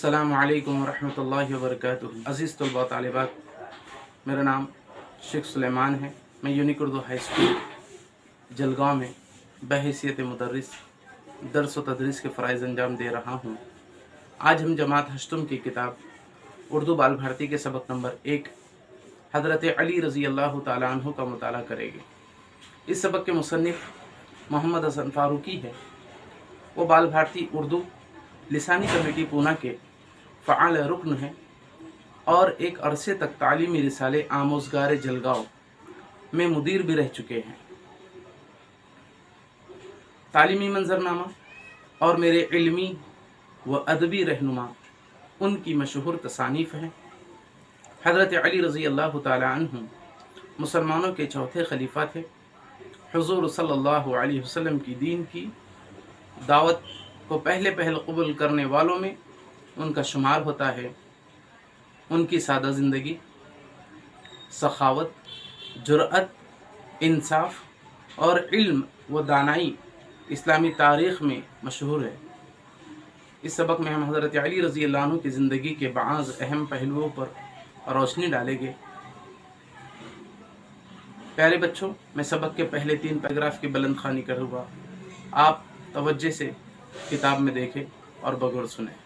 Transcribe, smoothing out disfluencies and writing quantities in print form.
अस्सलामु अलैकुम वरहमतुल्लाहि वबरकातुहू। अज़ीज़ तलबा तालिबात, मेरा नाम शेख सुलेमान है। मैं unique Urdu high school Jalgaon में बहैसियत मुदर्रिस दर्स व तदरीस के फ़राइज़ अंजाम दे रहा हूँ। आज हम जमात हश्तुम की किताब उर्दू बाल भारती के सबक नंबर 1 हज़रत अली रज़ी अल्लाह तआला अन्हु का मुताला करेंगे। इस सबक के मुसन्निफ़ मोहम्मद हसन फ़ारूकी है। वो बाल भारती उर्दू लिसानी कमेटी पूना के फ़आल रुकन हैं और एक अरसे तक तालीमी रिसाले आमोज़गार जलगांव में मुदीर भी रह चुके हैं। तालीमी मंजरनामा और मेरे इल्मी व अदबी रहनुमा उनकी मशहूर तसानीफ़ हैं। हज़रत अली रज़ी अल्लाह तआला अन्हु मुसलमानों के चौथे खलीफा थे। हुज़ूर सल्लल्लाहु अलैहि वसल्लम की दीन की दावत को पहले कबूल करने वालों में उनका शुमार होता है। उनकी सादा ज़िंदगी, सखावत, जुरअत, इंसाफ और इल्म व दानाई इस्लामी तारीख़ में मशहूर है। इस सबक में हम हज़रत अली रज़ी अल्लाह अन्हु की ज़िंदगी के बाज़ अहम पहलुओं पर रोशनी डालेंगे। प्यारे बच्चों, मैं सबक के पहले 3 पैराग्राफ की बुलंद ख़्वानी करूँगा। आप तवज्जो से किताब में देखें और बगौर सुने।